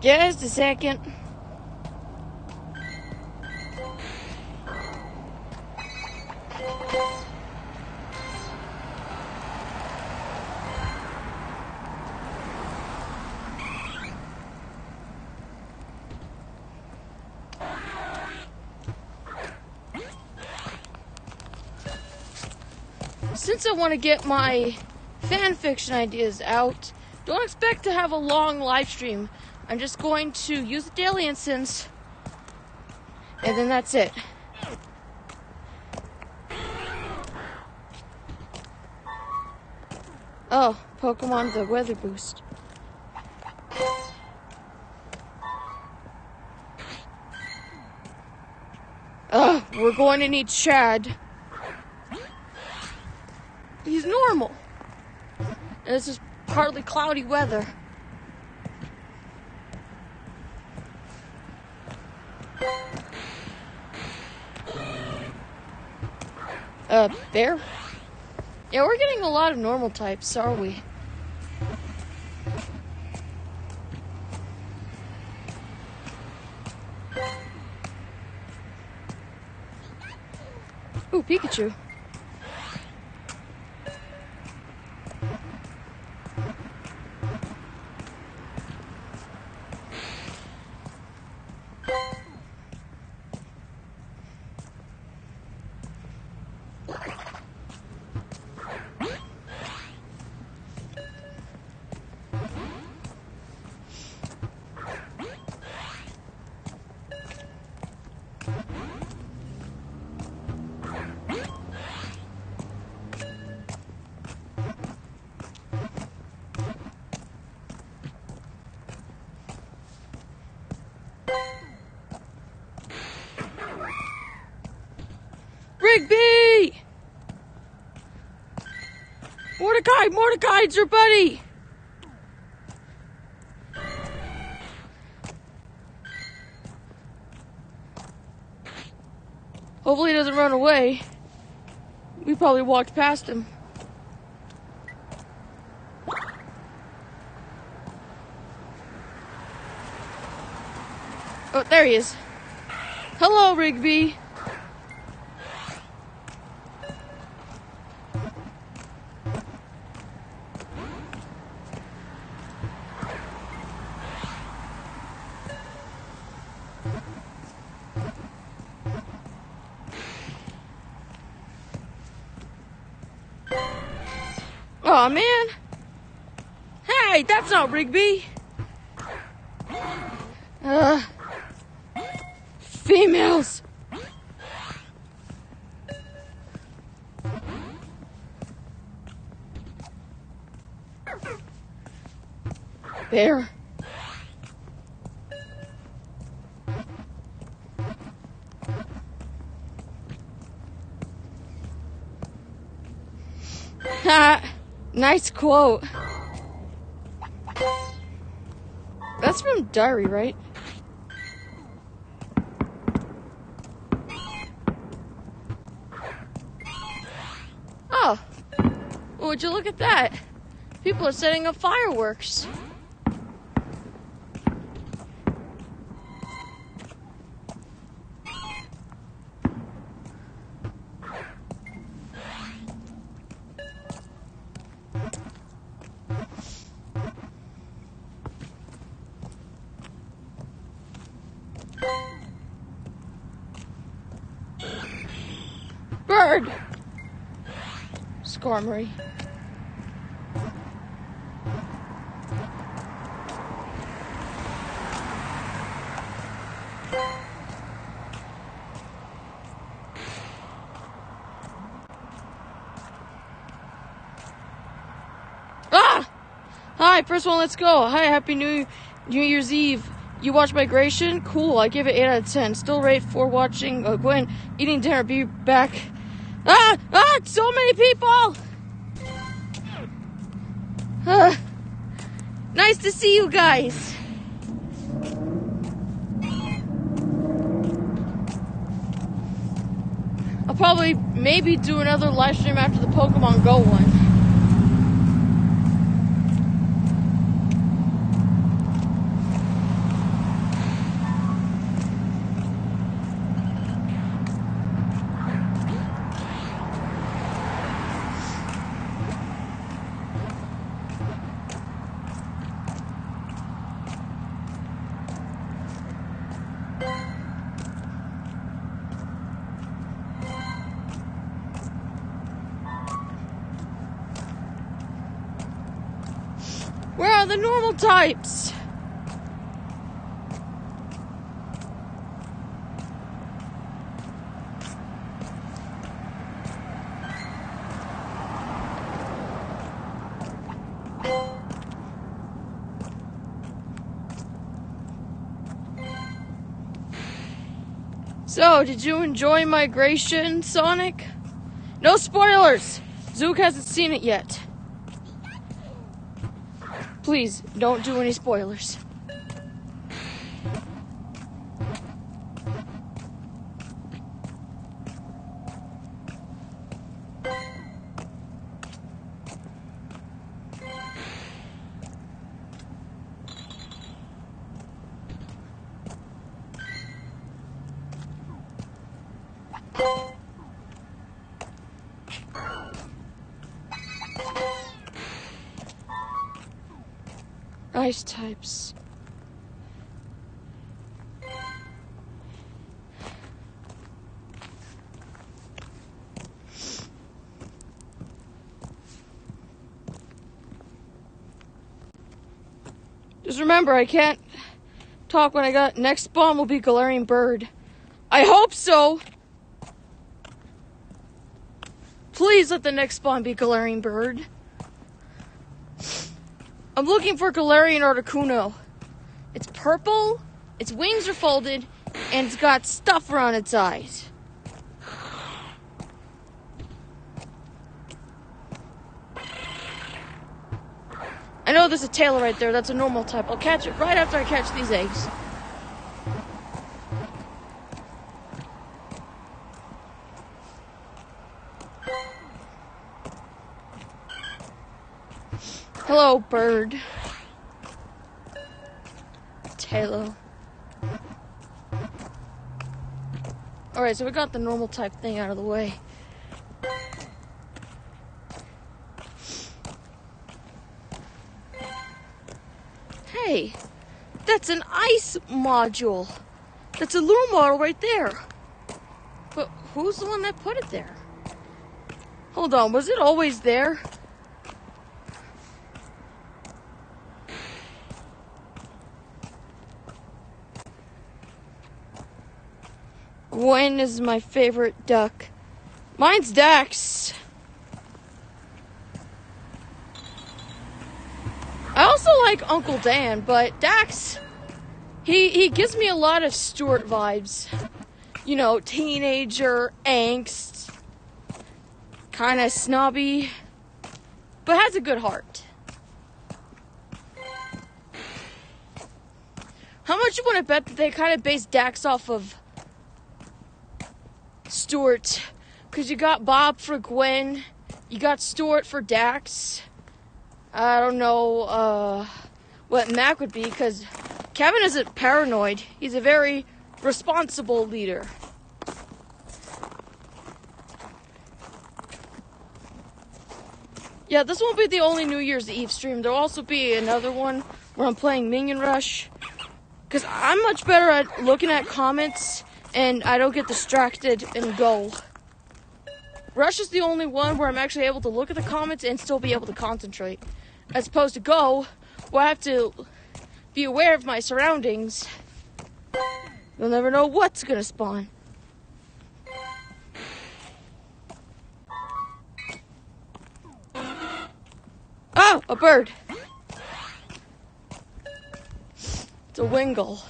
Just a second. Since I want to get my fan fiction ideas out, don't expect to have a long live stream. I'm just going to use the daily instance, and then that's it. Oh, Pokemon the weather boost. We're going to need Chad. He's normal. And this is partly cloudy weather. Bear? Yeah, we're getting a lot of normal types, are we? Ooh, Pikachu. Rigby! Mordecai, it's your buddy! Hopefully he doesn't run away. We probably walked past him. Oh, there he is. Hello, Rigby. Aw, man. Hey, that's not Rigby. Females. Bear. Ha! Nice quote. That's from Diary, right? Oh. Would you look at that? People are setting up fireworks. Bird! Skarmory. Ah! Hi, first one, let's go. Hi, Happy New Year's Eve. You watch Migration? Cool, I give it 8 out of 10. Still rate for watching Gwen eating dinner. Be back. So many people! Nice to see you guys. I'll probably maybe do another live stream after the Pokemon Go one. are the normal types? So, did you enjoy Migration, Sonic? No spoilers! Zook hasn't seen it yet. Please, don't do any spoilers. Ice types. Just remember, I can't talk when I got next spawn will be Galarian Bird. I hope so. Please let the next spawn be Galarian Bird. I'm looking for Galarian Articuno. It's purple, its wings are folded, and it's got stuff around its eyes. I know there's a tail right there. That's a normal type. I'll catch it right after I catch these eggs. Hello, bird. Halo. Alright, so we got the normal type thing out of the way. Hey, that's an ice module. That's a Lure model right there. But who's the one that put it there? Hold on, was it always there? Gwen is my favorite duck. Mine's Dax. I also like Uncle Dan, but Dax, he gives me a lot of Stuart vibes. You know, teenager, angst, kind of snobby, but has a good heart. How much you want to bet that they kind of based Dax off of Stuart? Because you got Bob for Gwen, you got Stuart for Dax. I don't know what Mac would be, because Kevin isn't paranoid. He's a very responsible leader. Yeah, this won't be the only New Year's Eve stream. There'll also be another one where I'm playing Minion Rush, because I'm much better at looking at comments and I don't get distracted and go. Rush is the only one where I'm actually able to look at the comments and still be able to concentrate. As opposed to Go, where I have to be aware of my surroundings. You'll never know what's gonna spawn. Oh, a bird. It's a Wingle.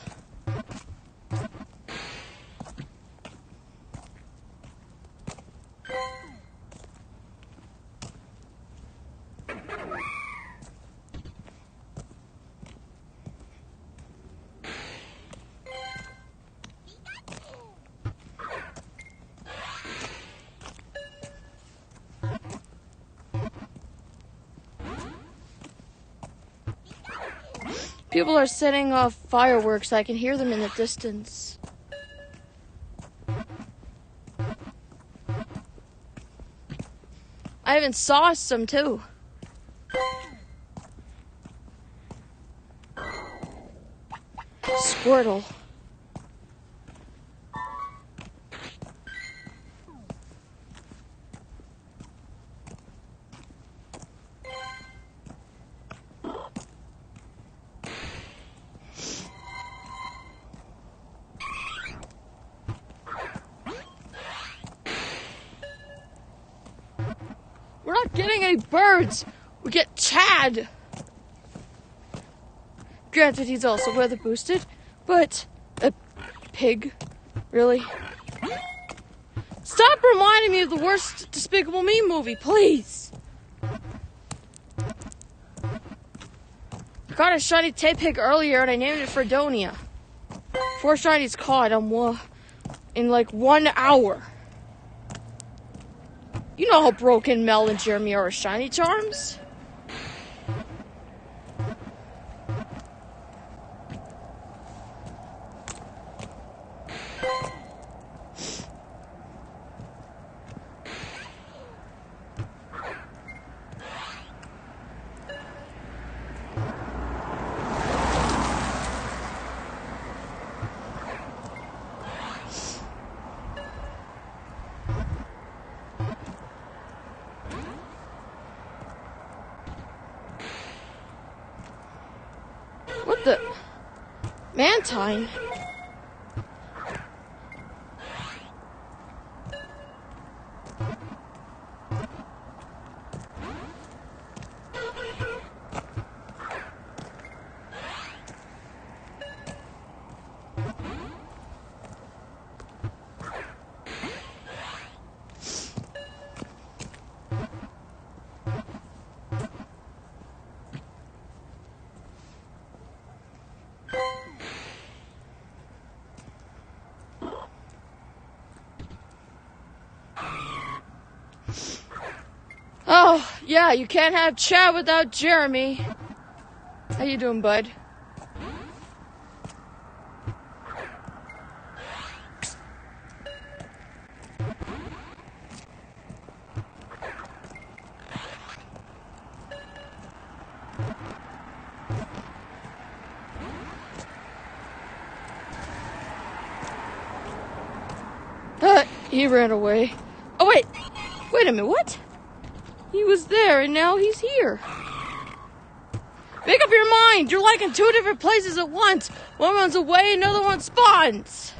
People are setting off fireworks. I can hear them in the distance. I even saw some too. Squirtle. not getting any birds. We get Chad. Granted, he's also weather boosted, but a pig, really? Stop reminding me of the worst Despicable Me movie, please. I got a shiny tape pig earlier and I named it Fredonia. 4 shinies caught in like 1 hour. You know how broken Mel and Jeremy are with shiny charms? What the? Mantine? Oh, yeah, you can't have Chad without Jeremy. How you doing, bud? He ran away. Oh, wait. Wait a minute, what? He was there, and now he's here. Make up your mind! You're like in 2 different places at once. One runs away, another one spawns.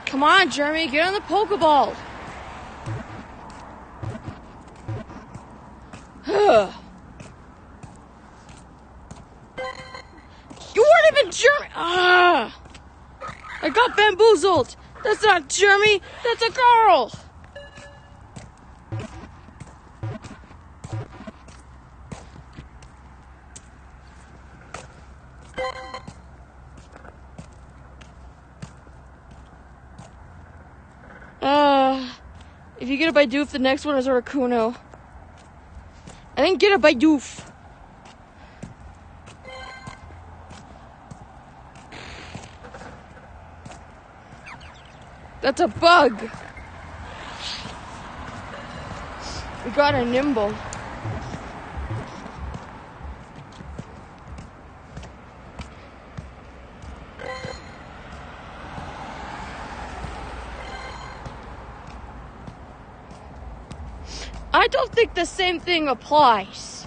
Come on, Jeremy, get on the Pokeball. You weren't even Jeremy. I got bamboozled. That's not Jeremy. That's a girl. If you get a Bidoof, the next one is a Articuno. I didn't get a Bidoof. That's a bug. We got a Nimble. I don't think the same thing applies.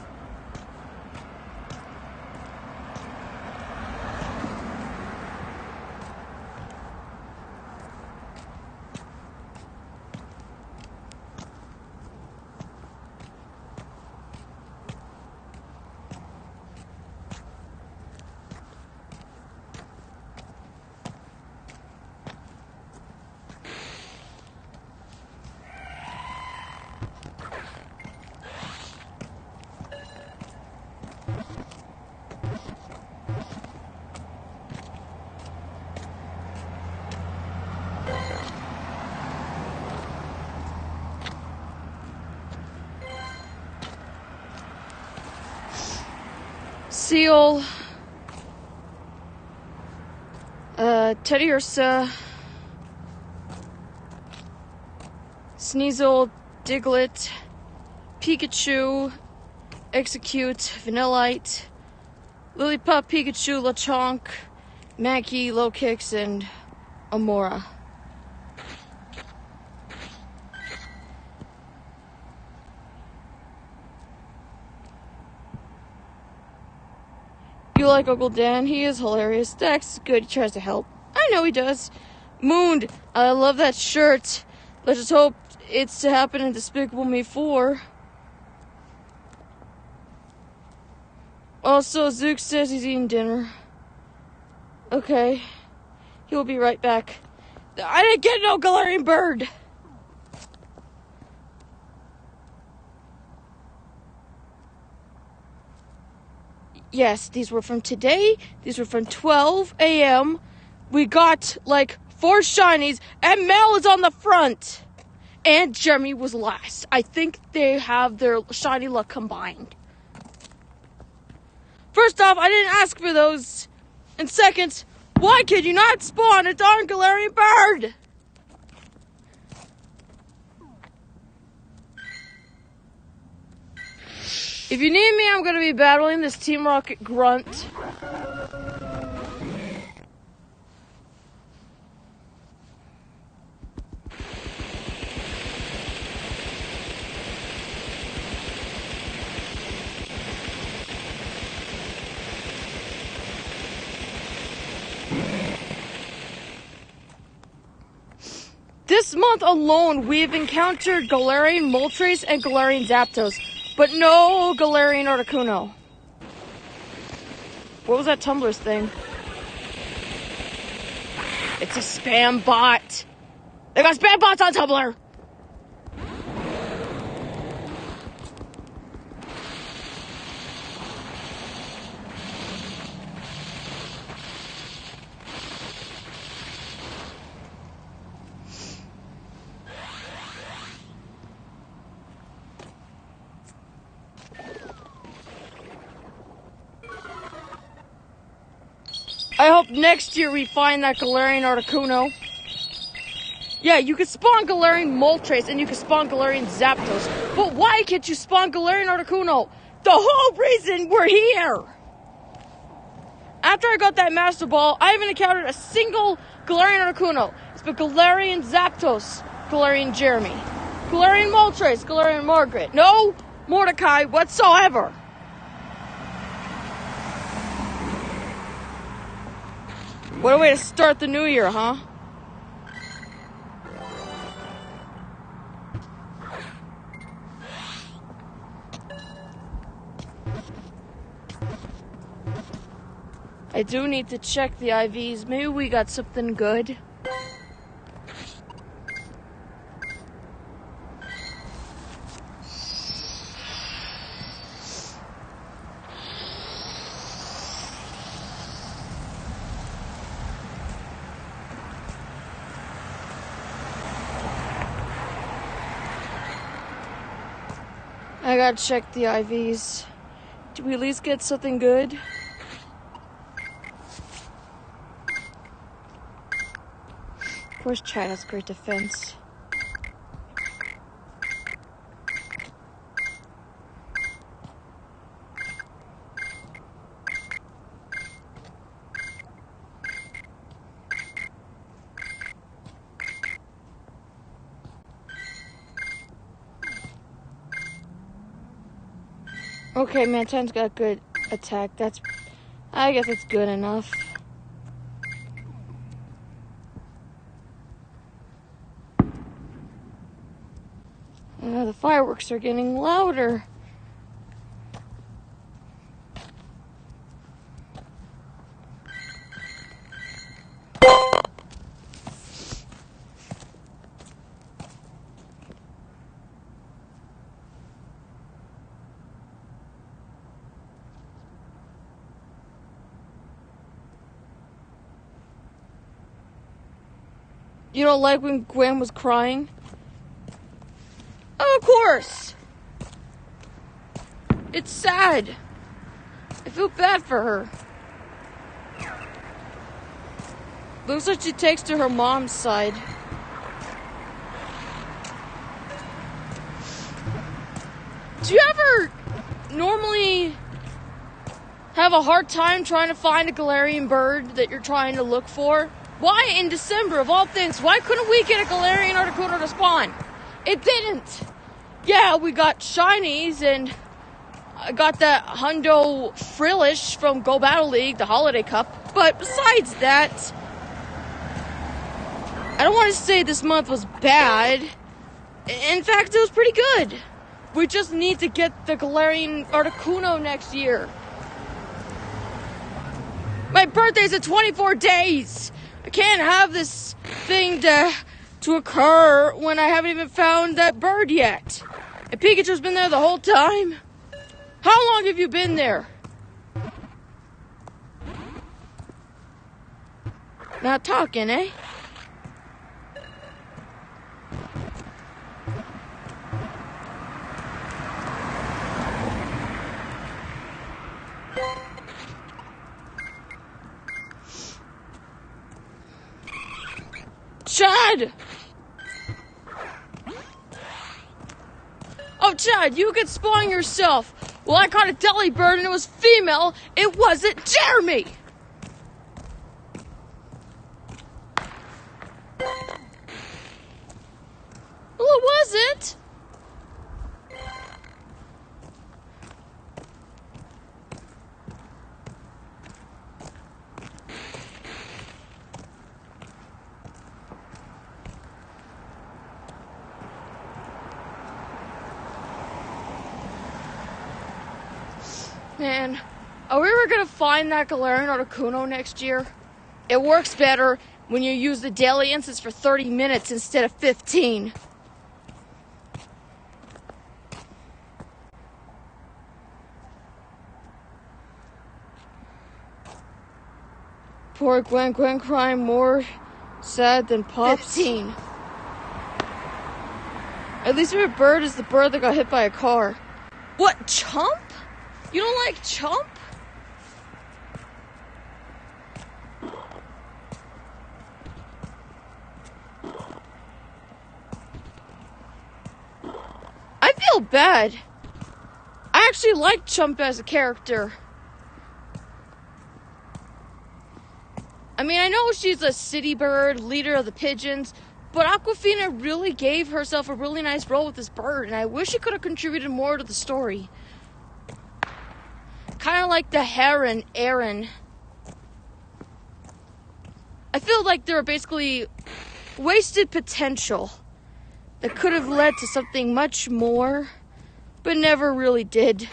Seal, Teddy Ursa, Sneasel, Diglett, Pikachu, Execute, Vanillite, Lillipup, Pikachu, Lechonk, Mankey, Lowkicks, and Amora. You like Uncle Dan? He is hilarious. Dax is good. He tries to help. I know he does. Mooned. I love that shirt. Let's just hope it's to happen in Despicable Me 4. Also, Zook says he's eating dinner. Okay. He'll be right back. I didn't get no Galarian bird! Yes, these were from today. These were from 12 a.m. We got, like, 4 shinies, and Mel is on the front. And Jeremy was last. I think they have their shiny luck combined. First off, I didn't ask for those. And second, why could you not spawn a darn Galarian bird? If you need me, I'm going to be battling this Team Rocket grunt. This month alone, we've encountered Galarian Moltres and Galarian Zapdos, but no Galarian Articuno. What was that Tumblr's thing? It's a spam bot. They got spam bots on Tumblr! I hope next year we find that Galarian Articuno. Yeah, you can spawn Galarian Moltres and you can spawn Galarian Zapdos. But why can't you spawn Galarian Articuno? The whole reason we're here! After I got that Master Ball, I haven't encountered a single Galarian Articuno. It's been Galarian Zapdos, Galarian Jeremy, Galarian Moltres, Galarian Margaret. No Mordecai whatsoever. What a way to start the new year, huh? I do need to check the IVs. Maybe we got something good. I gotta check the IVs. Do we at least get something good? Of course, Chad has great defense. Okay, Mantine's got good attack. I guess it's good enough. The fireworks are getting louder. You don't like when Gwen was crying? Of course! It's sad. I feel bad for her. Looks like she takes to her mom's side. Do you ever normally have a hard time trying to find a Galarian bird that you're trying to look for? Why in December, of all things, why couldn't we get a Galarian Articuno to spawn? It didn't. Yeah, we got shinies and I got that Hundo Frillish from Go Battle League, the Holiday Cup. But besides that, I don't want to say this month was bad. In fact, it was pretty good. We just need to get the Galarian Articuno next year. My birthday's in 24 days. I can't have this thing to occur when I haven't even found that bird yet. And Pikachu's been there the whole time. How long have you been there? Not talking, eh? Chad! Oh, Chad, you could spawn yourself. Well, I caught a Delibird and it was female. It wasn't Jeremy! Well, it wasn't. Man, are we ever gonna find that Galarian Articuno next year? It works better when you use the daily instance for 30 minutes instead of 15. Poor Gwen crying more sad than Pops. 15. At least your bird is the bird that got hit by a car. What, Chump? You don't like Chump? I feel bad. I actually like Chump as a character. I mean, I know she's a city bird, leader of the pigeons, but Aquafina really gave herself a really nice role with this bird, and I wish she could have contributed more to the story. Kind of like the heron, Aaron. I feel like there were basically wasted potential that could have led to something much more, but never really did.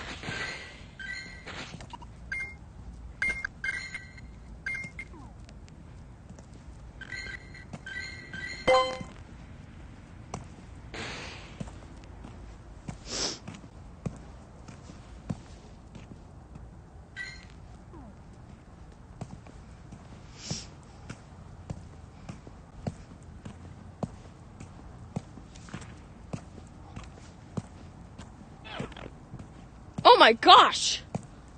Oh my gosh!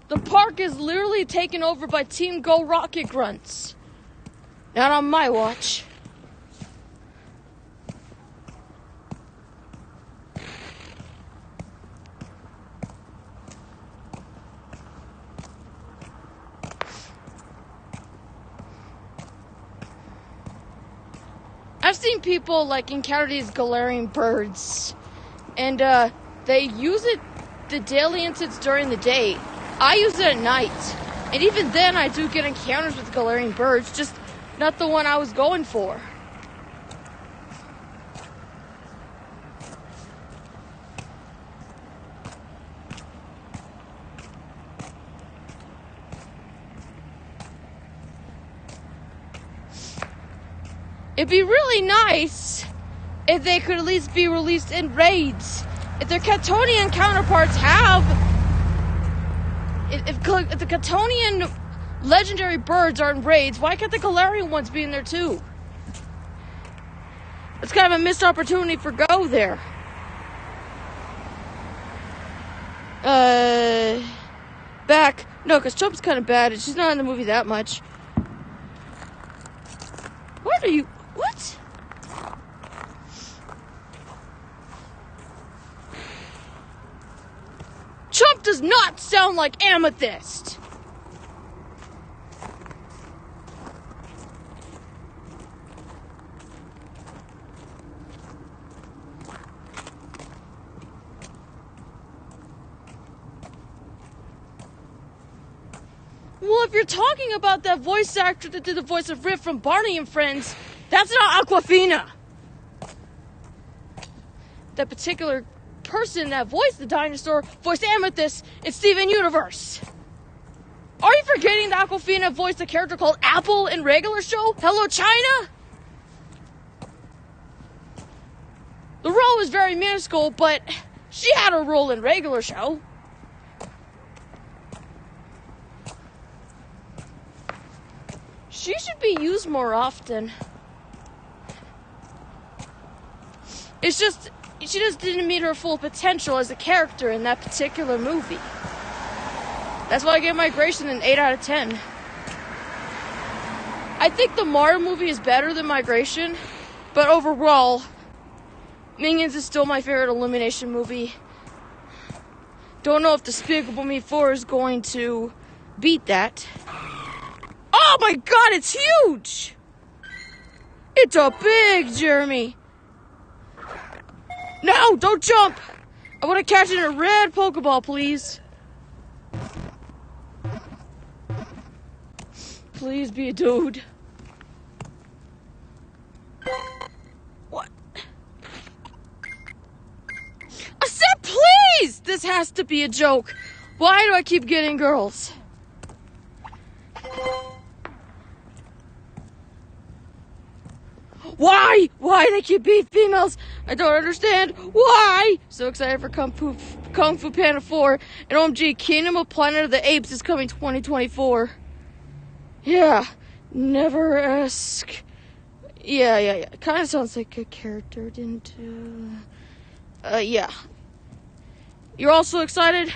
The park is literally taken over by Team Go Rocket Grunts. Not on my watch. I've seen people encounter these Galarian birds, and they use it the daily instance during the day. I use it at night, and even then I do get encounters with Galarian birds, just not the one I was going for. It'd be really nice if they could at least be released in raids. If their Catonian counterparts have... If the Catonian legendary birds are in raids, why can't the Galarian ones be in there too? It's kind of a missed opportunity for Go there. Back. No, because Chump's kind of bad, and she's not in the movie that much. What are you... What? Chump does not sound like Amethyst. Well, if you're talking about that voice actor that did the voice of Riff from Barney and Friends, that's not Aquafina. That particular person that voiced the dinosaur voiced Amethyst in Steven Universe. Are you forgetting that Aquafina voiced a character called Apple in Regular Show? Hello, China? The role was very minuscule, but she had a role in Regular Show. She should be used more often. It's just, she just didn't meet her full potential as a character in that particular movie. That's why I gave Migration an 8 out of 10. I think the Mario movie is better than Migration, but overall, Minions is still my favorite Illumination movie. Don't know if Despicable Me 4 is going to beat that. Oh my god, it's huge! It's a big Jeremy. No, don't jump! I want to catch it in a red Pokeball, please. Please be a dude. What? I said please! This has to be a joke. Why do I keep getting girls? Why? Why they keep being females? I don't understand. Why? So excited for Kung Fu Panda 4. And OMG, Kingdom of Planet of the Apes is coming 2024. Yeah. Never ask. Yeah. Kind of sounds like a character, didn't yeah. You're also excited?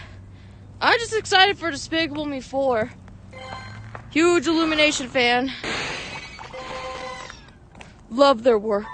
I'm just excited for Despicable Me 4. Huge Illumination fan. Love their work.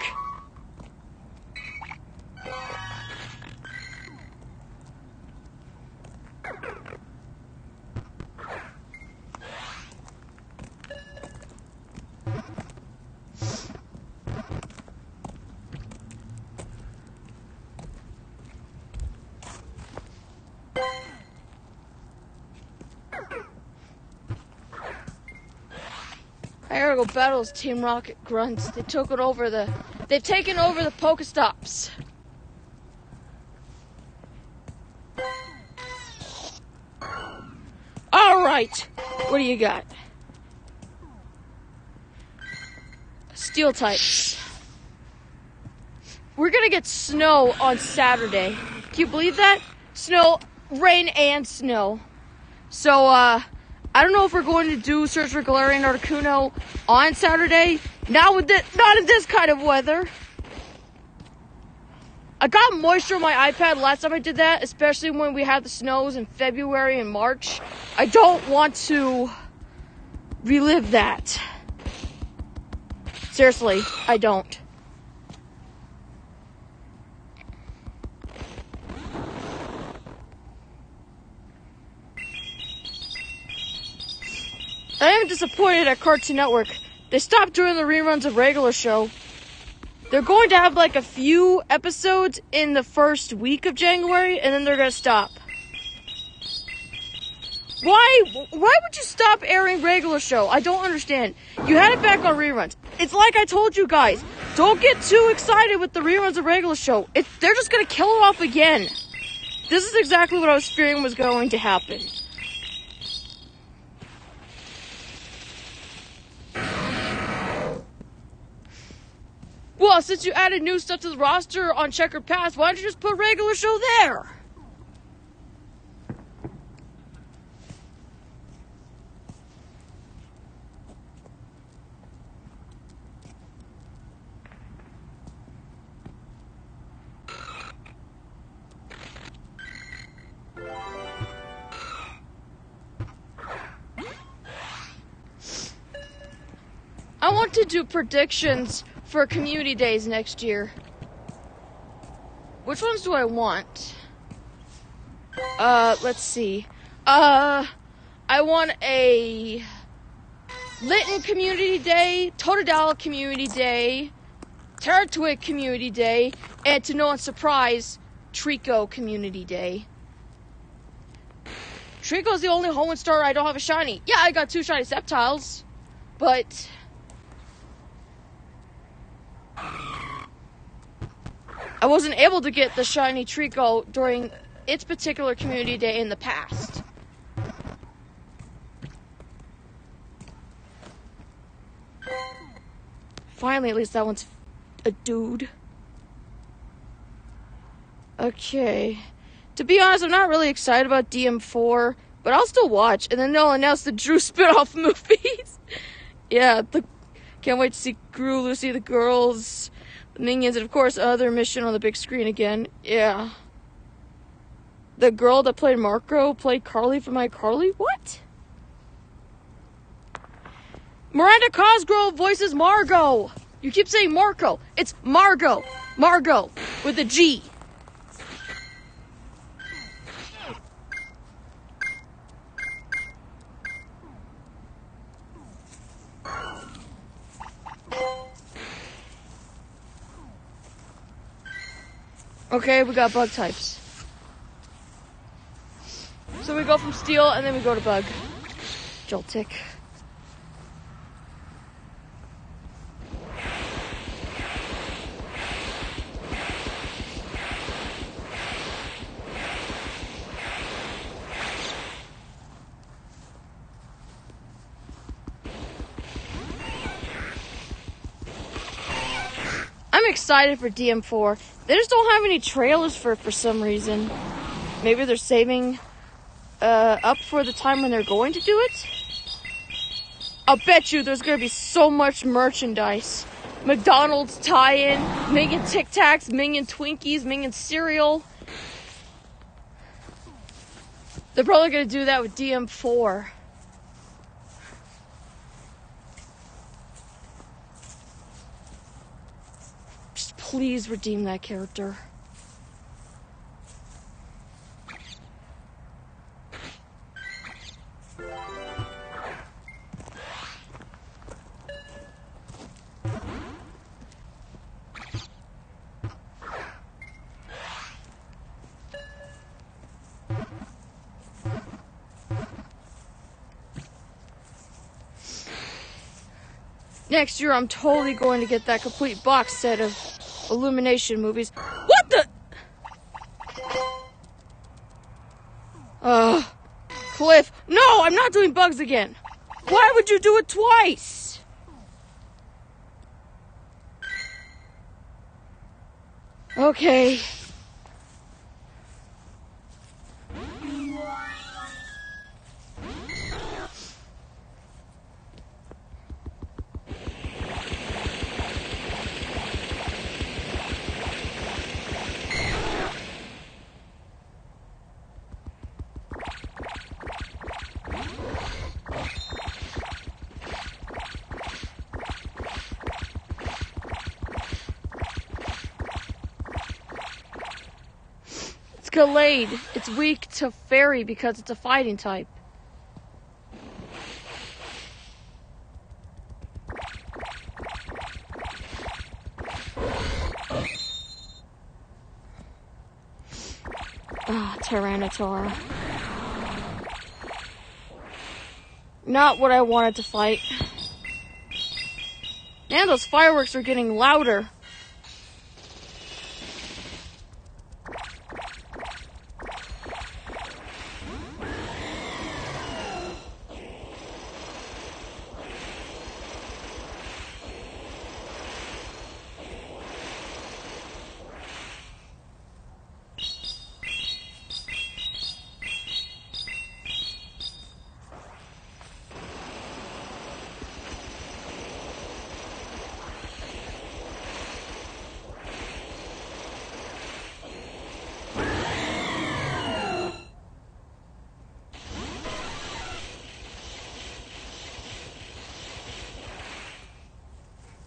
I gotta go battle those Team Rocket grunts. They've taken over the Pokestops. Alright. What do you got? Steel types. We're gonna get snow on Saturday. Can you believe that? Snow, rain, and snow. So, I don't know if we're going to do Search for Galarian Articuno on Saturday. Not in this kind of weather. I got moisture on my iPad last time I did that, especially when we had the snows in February and March. I don't want to relive that. Seriously, I don't. I am disappointed at Cartoon Network. They stopped doing the reruns of Regular Show. They're going to have like a few episodes in the first week of January, and then they're going to stop. Why would you stop airing Regular Show? I don't understand. You had it back on reruns. It's like I told you guys. Don't get too excited with the reruns of Regular Show. They're just going to kill it off again. This is exactly what I was fearing was going to happen. Well, since you added new stuff to the roster on Checkered Pass, why don't you just put Regular Show there? I want to do predictions for community days next year. Which ones do I want? Let's see. I want a Lytton Community Day, Totodile Community Day, Terratwig Community Day, and to no one's surprise, Trico Community Day. Trico's the only Hoenn starter I don't have a shiny. Yeah, I got 2 shiny Sceptiles, but I wasn't able to get the shiny Trico during its particular community day in the past. Finally, at least that one's a dude. Okay. To be honest, I'm not really excited about DM4, but I'll still watch. And then they'll announce the Drew spin-off movies. Yeah, can't wait to see Gru, Lucy, the girls, the minions, and of course, another mission on the big screen again. Yeah. The girl that played Marco played Carly from iCarly? What? Miranda Cosgrove voices Margot. You keep saying Marco. It's Margot. Margot with a G. Okay, we got bug types. So we go from steel and then we go to bug. Joltik. I'm excited for DM4. They just don't have any trailers for some reason. Maybe they're saving up for the time when they're going to do it? I'll bet you there's going to be so much merchandise. McDonald's tie-in, Minion Tic Tacs, Minion Twinkies, Minion cereal. They're probably going to do that with DM4. Just please redeem that character. Next year, I'm totally going to get that complete box set of Illumination movies. What the? Cliff. No, I'm not doing bugs again. Why would you do it twice? Okay. Gallade. It's weak to fairy because it's a fighting type. Ah, Tyranitar. Not what I wanted to fight. Man, those fireworks are getting louder.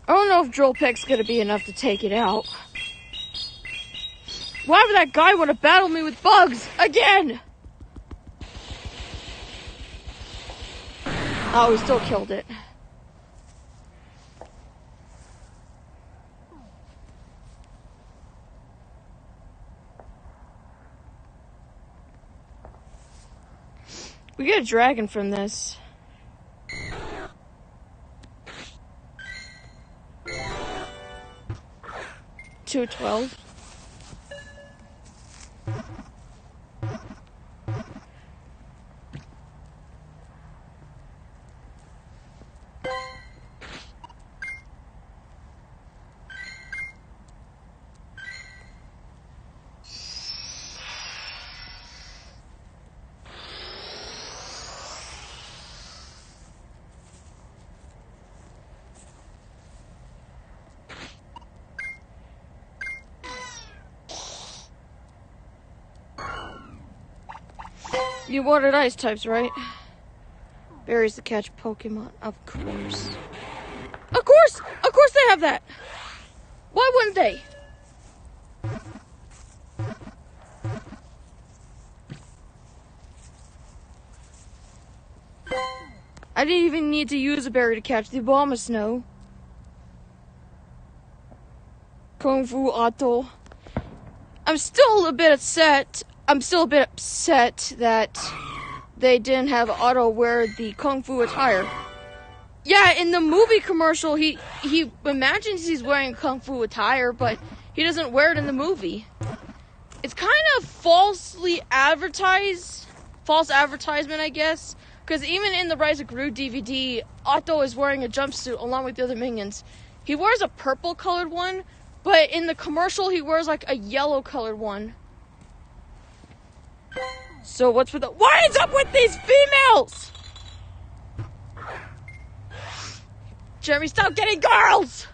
I don't know if Drill Peck's gonna be enough to take it out. Why would that guy want to battle me with bugs again? Oh, he still killed it. We get a dragon from this. $212. You wanted ice types, right? Berries to catch Pokemon, of course. Of course they have that! Why wouldn't they? I didn't even need to use a berry to catch the Abomasnow. Kung Fu Otto. I'm still a bit upset that they didn't have Otto wear the Kung Fu attire. Yeah, in the movie commercial, he imagines he's wearing Kung Fu attire, but he doesn't wear it in the movie. It's kind of false advertisement, I guess, because even in the Rise of Gru DVD, Otto is wearing a jumpsuit along with the other minions. He wears a purple-colored one, but in the commercial, he wears like a yellow-colored one. So what's with what is up with these females? Jeremy, stop getting girls!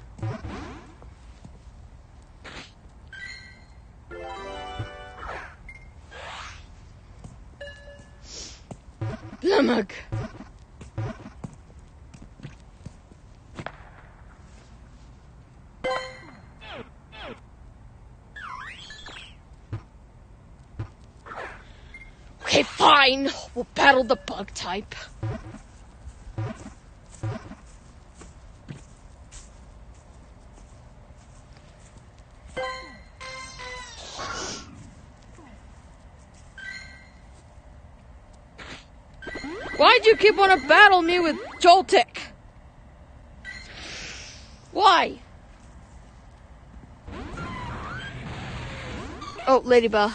Blamug. Okay, fine. We'll battle the bug type. Why'd you keep on to battle me with Joltik? Why? Oh, Ladybug.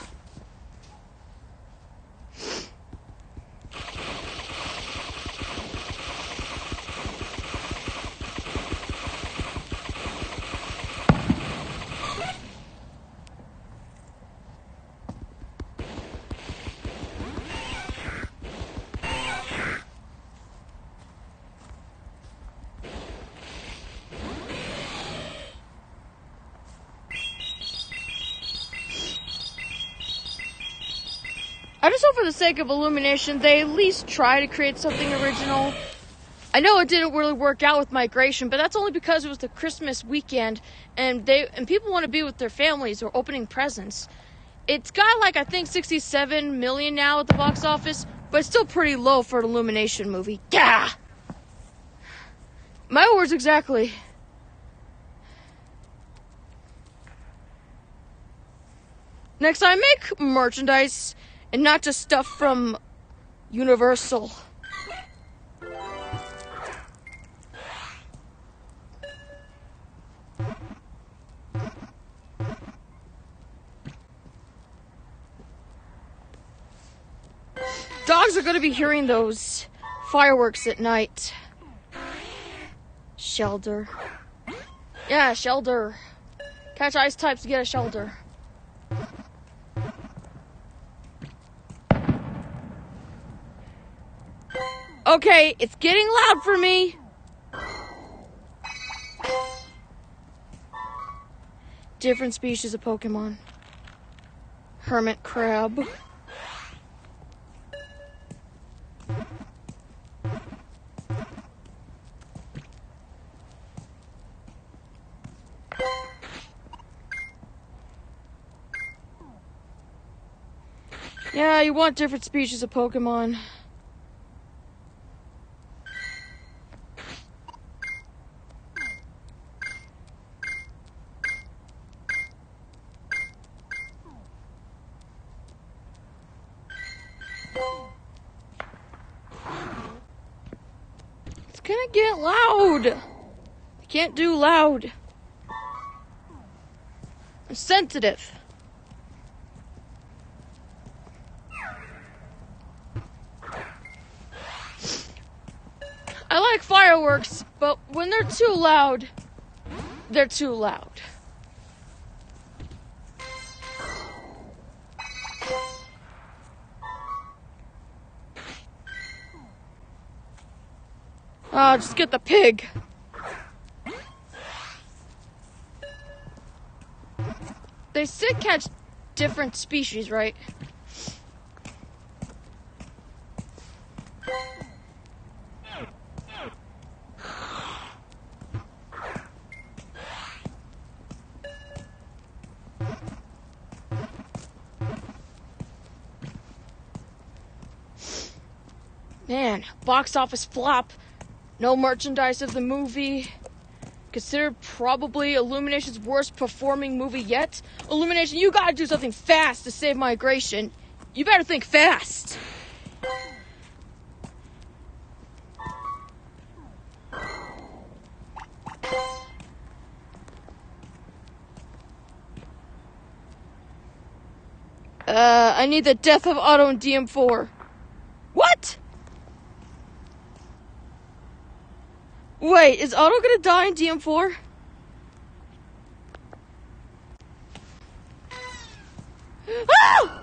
I just hope for the sake of Illumination, they at least try to create something original. I know it didn't really work out with Migration, but that's only because it was the Christmas weekend, and people want to be with their families or opening presents. It's got like, I think, 67 million now at the box office, but it's still pretty low for an Illumination movie. Yeah! My words exactly. Next time, make merchandise and not just stuff from Universal. Dogs are going to be hearing those fireworks at night. Shelter. Yeah, shelter. Catch ice types to get a shelter. Okay, it's getting loud for me. Different species of Pokemon. Hermit crab. Yeah, you want different species of Pokemon. get loud. I can't do loud. I'm sensitive. I like fireworks, but when they're too loud, they're too loud. Just get the pig. They still catch different species, right? Man, box office flop. No merchandise of the movie. Considered probably Illumination's worst performing movie yet. Illumination, you gotta do something fast to save migration. You better think fast. I need the death of Otto and DM4. What? Wait, is Otto gonna die in DM4? Ah!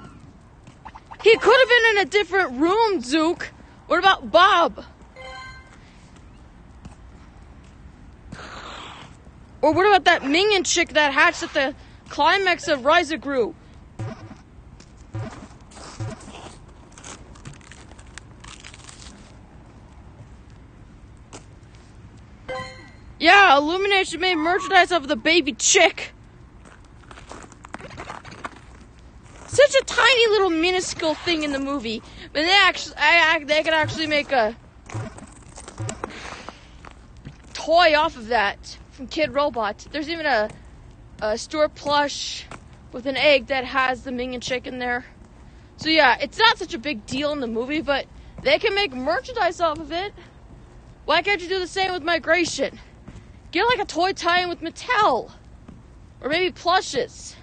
He could have been in a different room, Zook. What about Bob? Or what about that minion chick that hatched at the climax of Rizagru? Yeah, Illumination made merchandise of the baby chick. Such a tiny little minuscule thing in the movie, but they could actually make a toy off of that from Kid Robot. There's even a store plush with an egg that has the minion chick in there. So yeah, it's not such a big deal in the movie, but they can make merchandise off of it. Why can't you do the same with Migration? Get like a toy tie-in with Mattel. Or maybe plushes.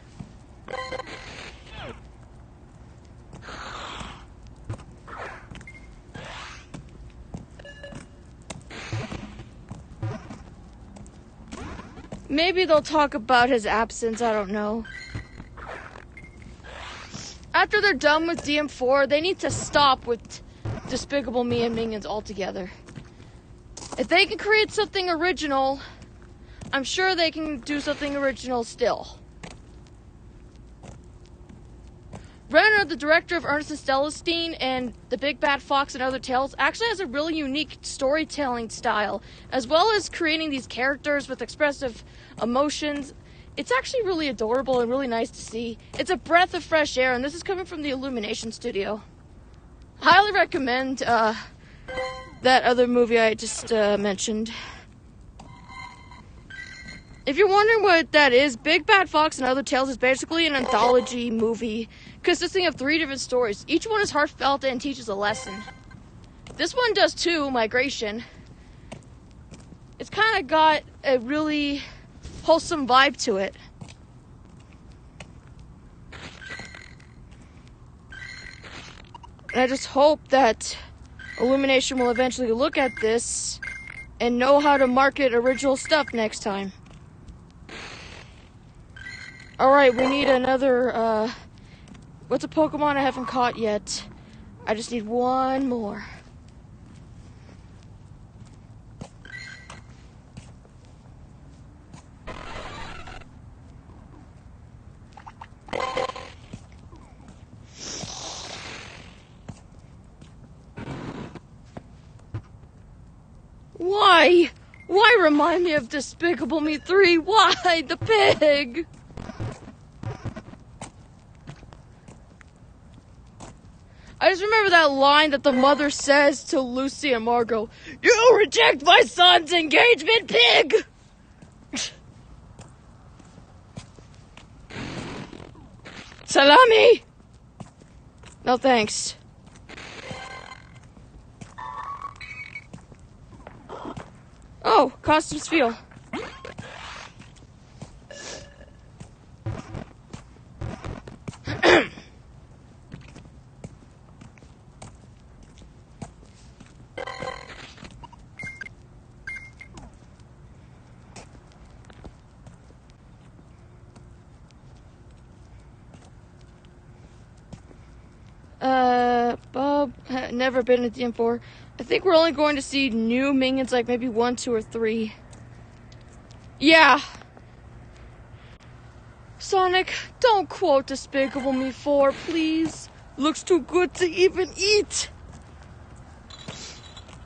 Maybe they'll talk about his absence, I don't know. After they're done with DM4, they need to stop with Despicable Me and Minions altogether. If they can create something original, I'm sure they can do something original still. Renner, the director of Ernest and Stellastine and The Big Bad Fox and Other Tales, actually has a really unique storytelling style, as well as creating these characters with expressive emotions. It's actually really adorable and really nice to see. It's a breath of fresh air, and this is coming from the Illumination studio. Highly recommend that other movie I just mentioned. If you're wondering what that is, Big Bad Fox and Other Tales is basically an anthology movie consisting of 3 different stories. Each one is heartfelt and teaches a lesson. This one does too, Migration. It's kind of got a really wholesome vibe to it. And I just hope that Illumination will eventually look at this and know how to market original stuff next time. Alright, we need another, what's a Pokemon I haven't caught yet? I just need one more. Why? Why remind me of Despicable Me 3? Why? The pig! I just remember that line that the mother says to Lucy and Margot. You reject my son's engagement, pig! Salami! No thanks. Oh, costumes feel. Bob, never been at DM4. I think we're only going to see new minions, like maybe 1, 2, or 3. Yeah. Sonic, don't quote Despicable Me 4, please. Looks too good to even eat.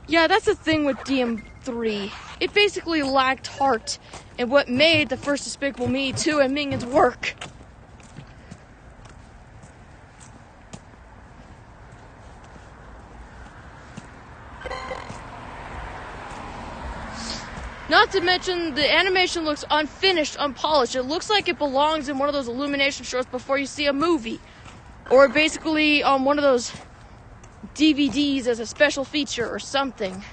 Yeah, that's the thing with DM3. It basically lacked heart, and what made the first Despicable Me 2 and Minions work. Not to mention, the animation looks unfinished, unpolished. It looks like it belongs in one of those Illumination shows before you see a movie. Or basically on one of those DVDs as a special feature or something.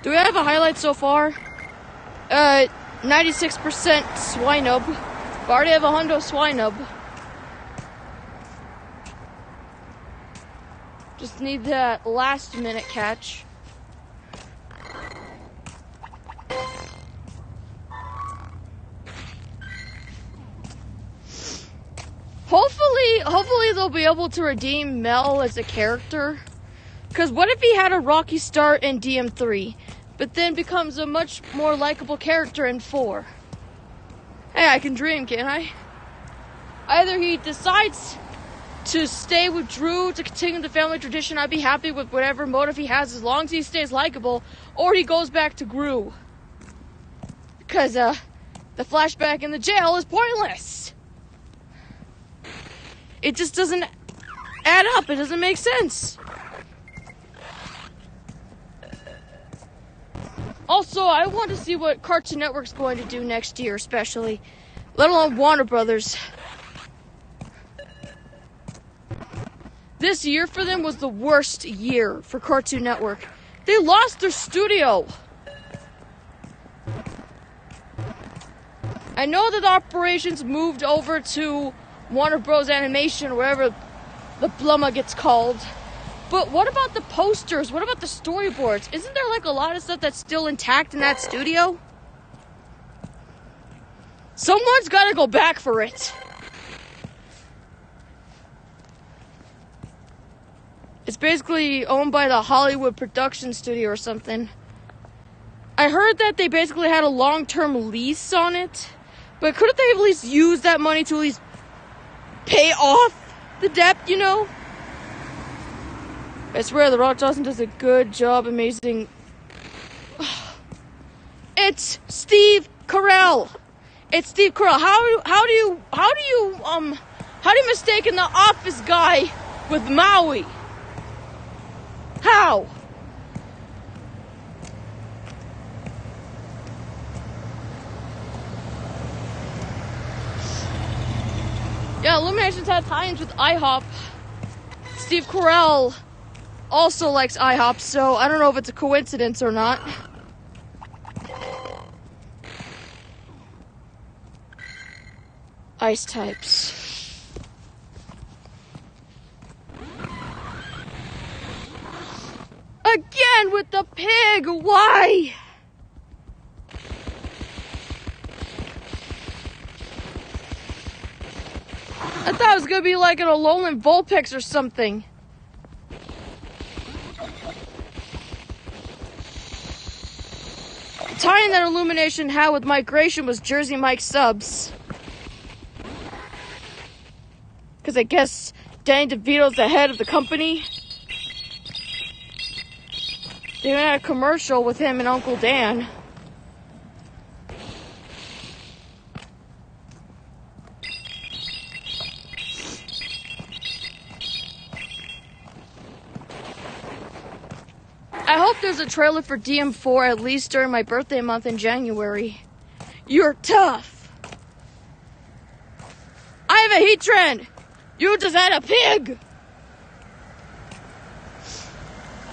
Do we have a highlight so far? 96% Swinub. We already have a hundo Swinub. Just need that last minute catch. Hopefully they'll be able to redeem Mel as a character. Because what if he had a rocky start in DM3, but then becomes a much more likable character in 4? Hey, I can dream, can't I? Either he decides to stay with Drew to continue the family tradition, I'd be happy with whatever motive he has as long as he stays likable, or he goes back to Gru. Because, the flashback in the jail is pointless. It just doesn't add up. It doesn't make sense. Also, I want to see what Cartoon Network's going to do next year, especially. Let alone Warner Brothers. This year for them was the worst year for Cartoon Network. They lost their studio. I know that the operations moved over to Warner Bros. Animation, or whatever the blumma gets called. But what about the posters? What about the storyboards? Isn't there like a lot of stuff that's still intact in that studio? Someone's got to go back for it. It's basically owned by the Hollywood production studio or something. I heard that they basically had a long-term lease on it. But couldn't they at least use that money to at least pay off the debt, you know? I swear the Rock Johnson does a good job, amazing. It's Steve Carell. It's Steve Carell. How do you mistake the Office guy with Maui? How? Yeah, Illuminations had tie-ins with IHOP. Steve Carell also likes IHOP, so I don't know if it's a coincidence or not. Ice types. Again with the pig, why? I thought it was gonna be like an Alolan Vulpix or something. The tie-in that Illumination had with Migration was Jersey Mike subs. Because I guess Danny DeVito's the head of the company. They had a commercial with him and Uncle Dan. I hope there's a trailer for DM4 at least during my birthday month in January. You're tough. I have a heat trend. You just had a pig!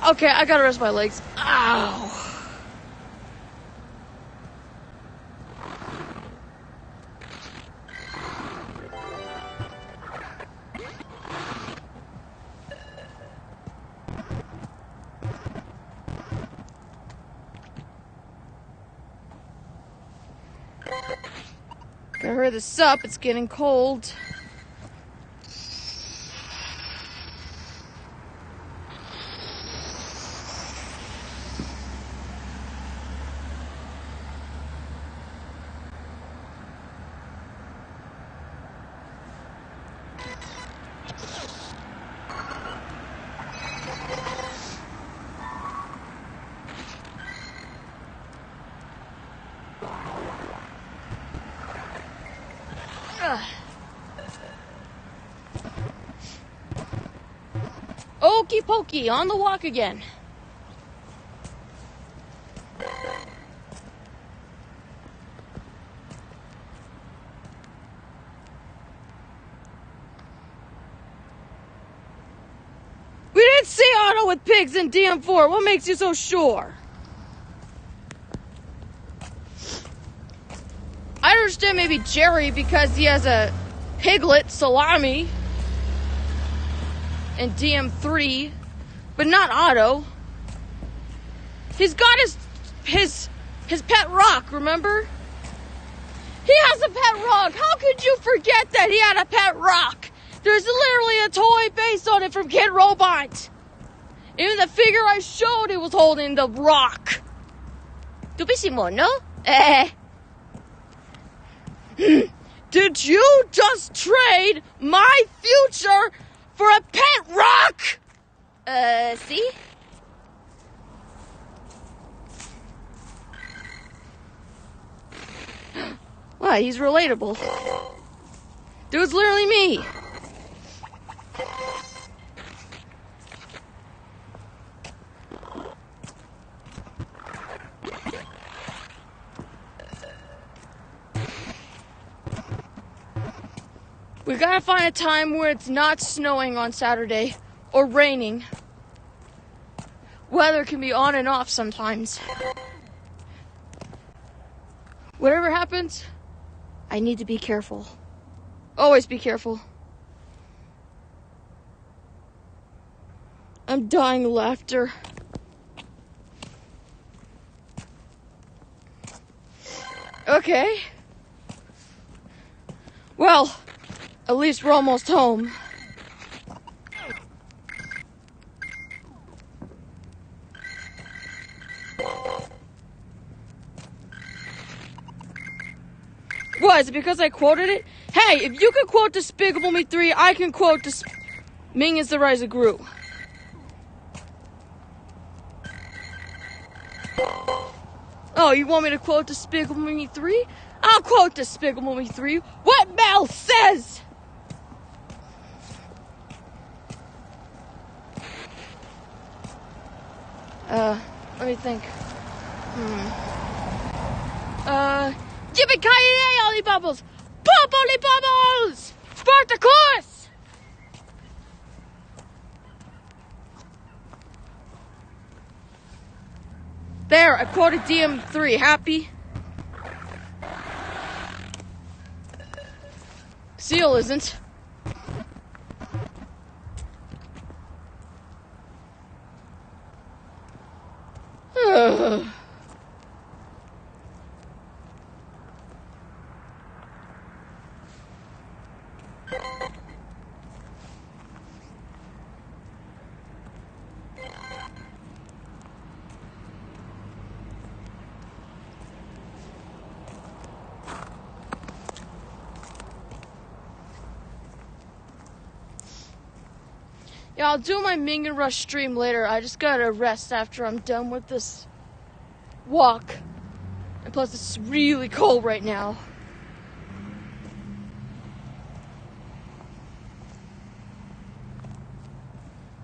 Okay, I gotta rest my legs. Ow! Gotta hurry this up, it's getting cold. Okey pokey, on the walk again. We didn't see Otto with pigs in DM4. What makes you so sure? I understand maybe Jerry because he has a piglet, Salami, in DM3, but not Otto. He's got his pet rock, remember? He has a pet rock. How could you forget that he had a pet rock? There's literally a toy based on it from Kid Robot. Even the figure I showed, he was holding the rock. Dubissimo, no? Did you just trade my future for a pet rock? See? Wow, he's relatable. Dude's literally me. We gotta find a time where it's not snowing on Saturday or raining. Weather can be on and off sometimes. Whatever happens, I need to be careful. Always be careful. I'm dying of laughter. Okay. Well, at least we're almost home. What, is it because I quoted it? Hey, if you can quote Despicable Me 3, I can quote Minions The Rise of Gru. Oh, you want me to quote Despicable Me 3? I'll quote Despicable Me 3. What Mel says! Let me think. Yippee-ki-yay, Ollie Bubbles! Pop, Ollie Bubbles! Spartacus! There, I quoted DM3. Happy? Seal isn't. Yeah, I'll do my Minion Rush stream later. I just gotta rest after I'm done with this walk. And plus, it's really cold right now.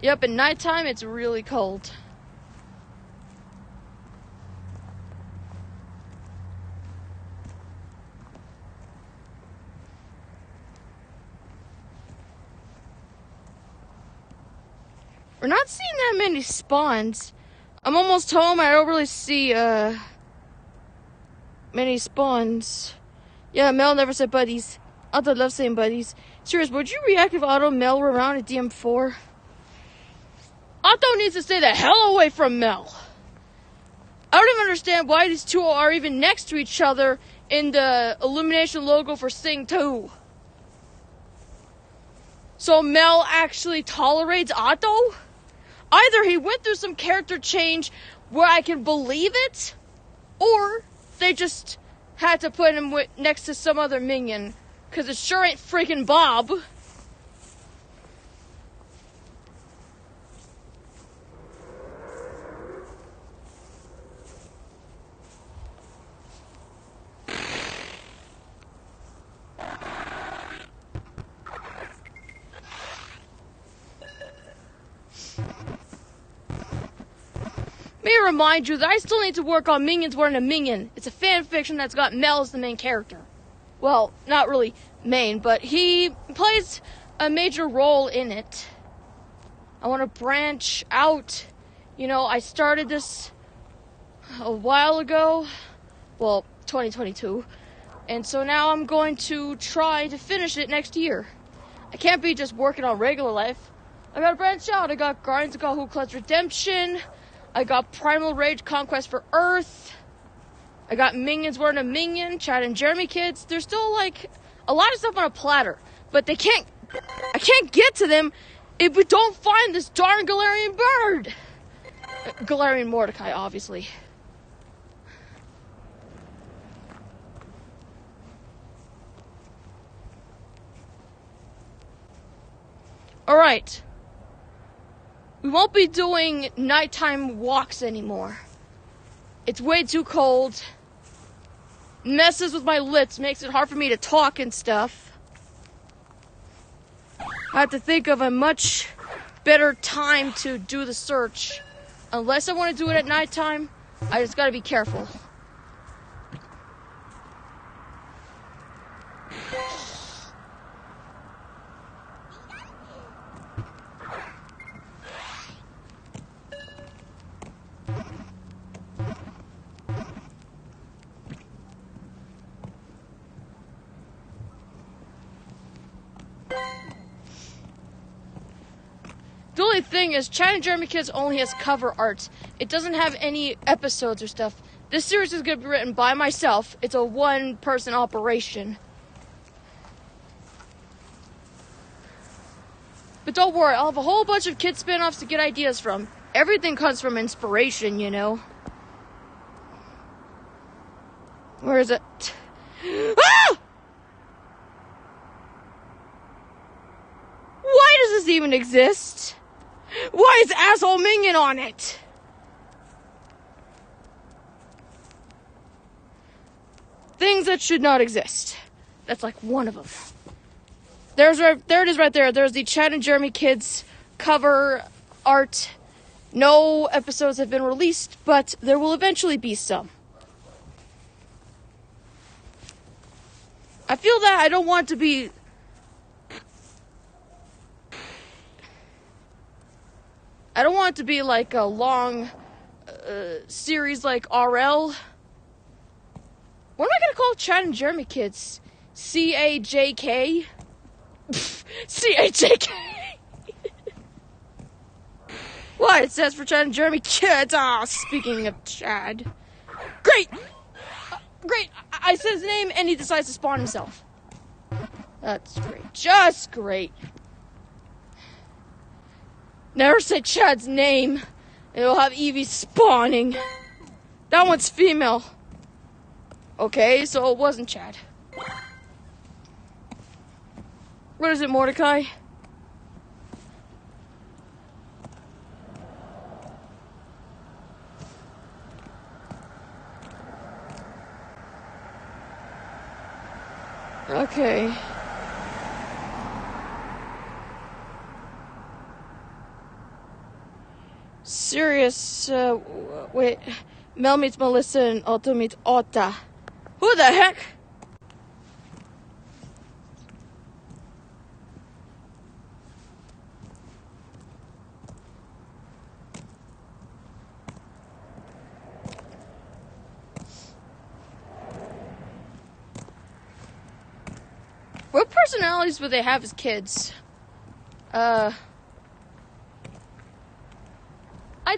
Yep, at nighttime, it's really cold. We're not seeing that many spawns. I'm almost home. I don't really see many spawns. Yeah, Mel never said buddies. Otto loves saying buddies. Serious, would you react if Otto and Mel were around at DM4? Otto needs to stay the hell away from Mel. I don't even understand why these two are even next to each other in the Illumination logo for Sing 2. So Mel actually tolerates Otto? Either he went through some character change where I can believe it, or they just had to put him next to some other minion, because it sure ain't freaking Bob. May I remind you that I still need to work on Minions Weren't a Minion. It's a fan fiction that's got Mel as the main character. Well, not really main, but he plays a major role in it. I want to branch out. You know, I started this a while ago. Well, 2022. And so now I'm going to try to finish it next year. I can't be just working on regular life. I gotta branch out. I got Guardians of Who Class Redemption. I got Primal Rage Conquest for Earth. I got Minions Weren't a Minion, Chad and Jeremy Kids. There's still like a lot of stuff on a platter, but I can't get to them if we don't find this darn Galarian bird. Galarian Mordecai, obviously. Alright. We won't be doing nighttime walks anymore. It's way too cold. Messes with my lips, makes it hard for me to talk and stuff. I have to think of a much better time to do the search. Unless I want to do it at nighttime, I just gotta be careful. The only thing is, Chad and Jeremy Kids only has cover art. It doesn't have any episodes or stuff. This series is going to be written by myself. It's a one-person operation. But don't worry, I'll have a whole bunch of kid spin-offs to get ideas from. Everything comes from inspiration, you know. Where is it? Ah! Why does this even exist? Why is asshole minion on it? Things that should not exist. That's like one of them. There it is right there. There's the Chad and Jeremy Kids cover art. No episodes have been released, but there will eventually be some. I feel that I don't want to be... I don't want it to be like a long series like RL. What am I going to call Chad and Jeremy Kids? CAJK? CAJK! What? It says for Chad and Jeremy Kids. Ah, speaking of Chad. Great! Great! I said his name and he decides to spawn himself. That's great. Just great. Never say Chad's name. It'll have Evie spawning. That one's female. Okay, so it wasn't Chad. What is it, Mordecai? Okay. Serious, wait. Mel meets Melissa and Otto meets Otta. Who the heck? What personalities would they have as kids? I'd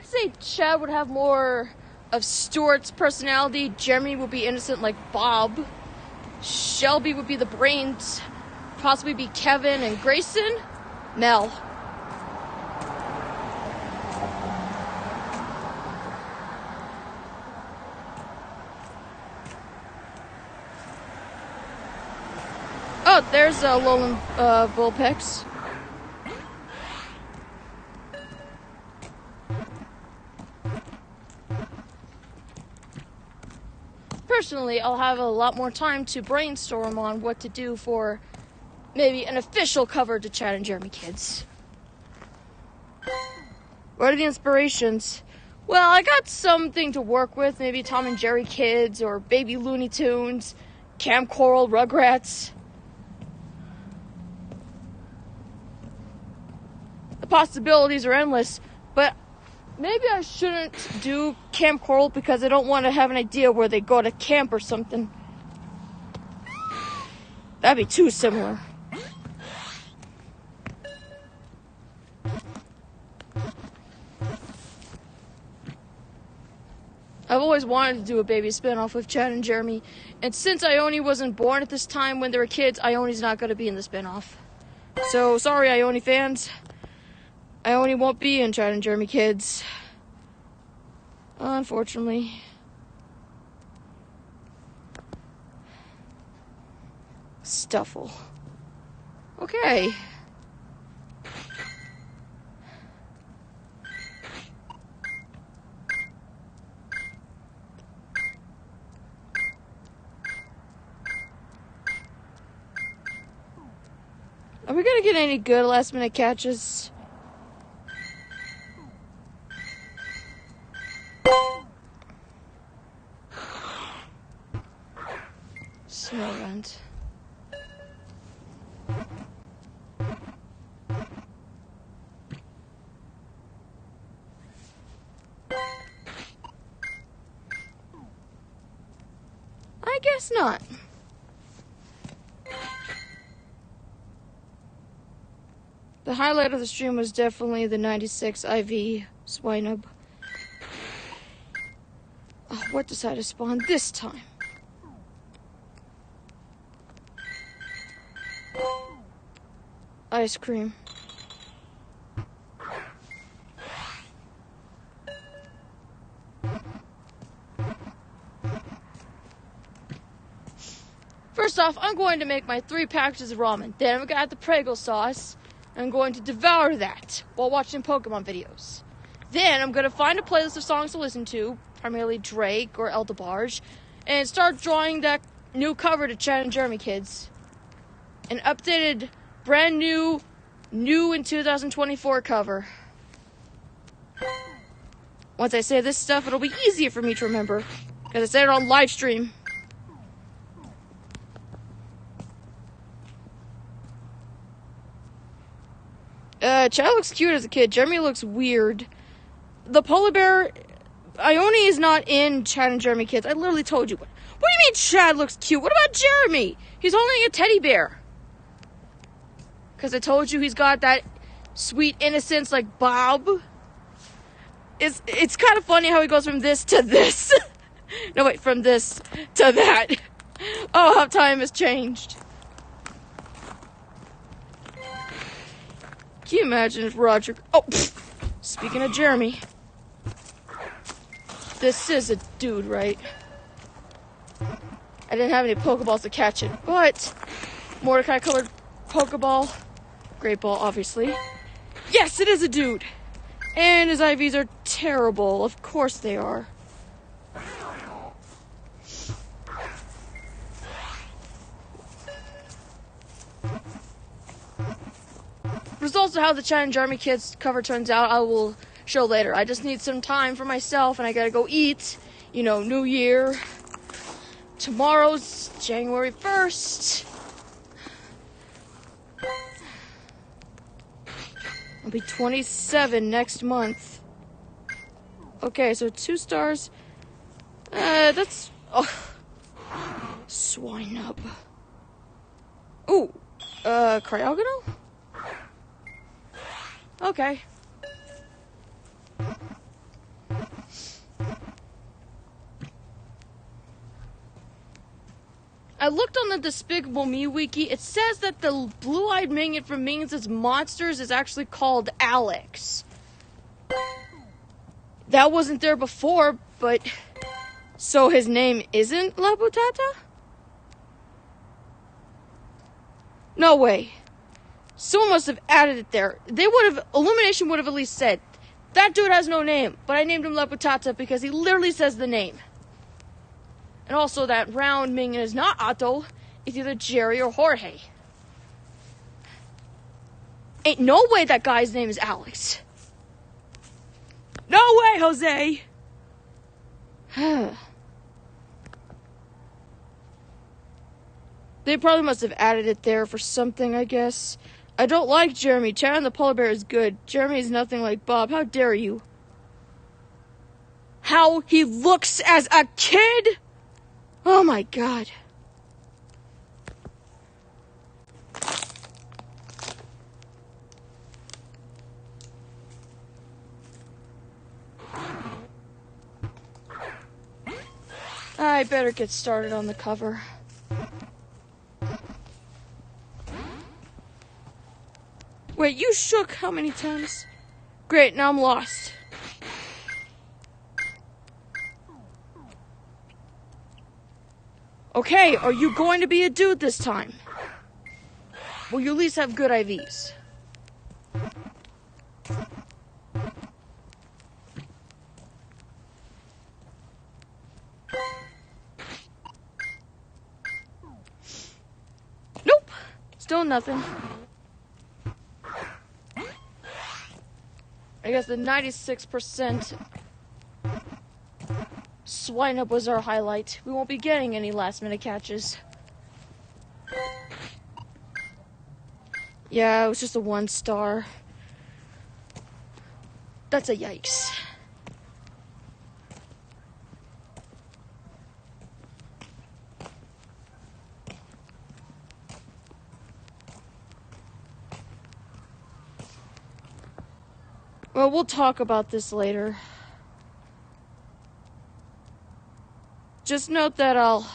say Chad would have more of Stuart's personality. Jeremy would be innocent like Bob. Shelby would be the brains. Possibly be Kevin. And Grayson, Mel. Oh, there's Lolan Vulpex. Personally, I'll have a lot more time to brainstorm on what to do for maybe an official cover to Chad and Jeremy Kids. What are the inspirations? Well, I got something to work with. Maybe Tom and Jerry Kids or Baby Looney Tunes, Camp Coral, Rugrats. The possibilities are endless, but maybe I shouldn't do Camp Coral because I don't want to have an idea where they go to camp or something. That'd be too similar. I've always wanted to do a baby spinoff with Chad and Jeremy, and since Ione wasn't born at this time when they were kids, Ione's not going to be in the spinoff. So, sorry Ione fans. Ione won't be in Chad and Jeremy Kids. Unfortunately. Stuffle. Okay. Are we gonna get any good last minute catches? Snow rent. I guess not. The highlight of the stream was definitely the 96 IV Swinub. Oh, what decided to spawn this time? Ice cream. First off, I'm going to make my 3 packages of ramen. Then I'm gonna add the Prego sauce. I'm going to devour that while watching Pokemon videos. Then I'm going to find a playlist of songs to listen to, primarily Drake or El DeBarge, and start drawing that new cover to Chad and Jeremy Kids. An updated, brand new in 2024 cover. Once I say this stuff, it'll be easier for me to remember, because I said it on live stream. Chad looks cute as a kid. Jeremy looks weird. The polar bear, Ione is not in Chad and Jeremy Kids. I literally told you. What do you mean Chad looks cute? What about Jeremy? He's holding a teddy bear. Because I told you he's got that sweet innocence like Bob. It's kind of funny how he goes from this to this. No, wait, from this to that. Oh, how time has changed. Can you imagine if Roger... Oh, speaking of Jeremy. This is a dude, right? I didn't have any Pokeballs to catch it, but Mordecai-colored Pokeball. Great ball, obviously. Yes, it is a dude! And his IVs are terrible. Of course they are. Results of how the Chad and Jeremy Kids cover turns out, I will show later. I just need some time for myself, and I gotta go eat. You know, New Year. Tomorrow's January 1st. I'll be 27 next month. Okay, so 2 stars. That's... Oh. Swine up. Ooh, Cryogonal? Okay. I looked on the Despicable Me wiki. It says that the blue-eyed minion from Minions Monsters is actually called Alex. That wasn't there before, but... So his name isn't La Butata? No way. Someone must have added it there. Illumination would have at least said, that dude has no name, but I named him La Butata because he literally says the name. And also, that round minion is not Otto. It's either Jerry or Jorge. Ain't no way that guy's name is Alex. No way, Jose! They probably must have added it there for something, I guess. I don't like Jeremy. Chad and the polar bear is good. Jeremy is nothing like Bob. How dare you? How he looks as a kid? Oh my god. I better get started on the cover. Wait, you shook how many times? Great, now I'm lost. Okay, are you going to be a dude this time? Will you at least have good IVs? Nope. Still nothing. I guess the 96% swine up was our highlight. We won't be getting any last minute catches. Yeah, it was just a 1 star. That's a yikes. Well, we'll talk about this later. Just note that I'll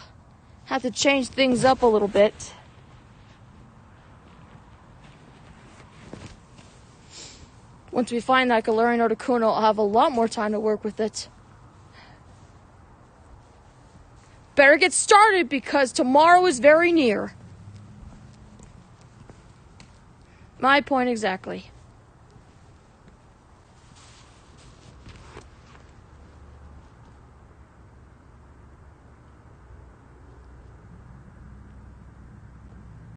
have to change things up a little bit. Once we find that Galarian Articuno, I'll have a lot more time to work with it. Better get started because tomorrow is very near. My point exactly.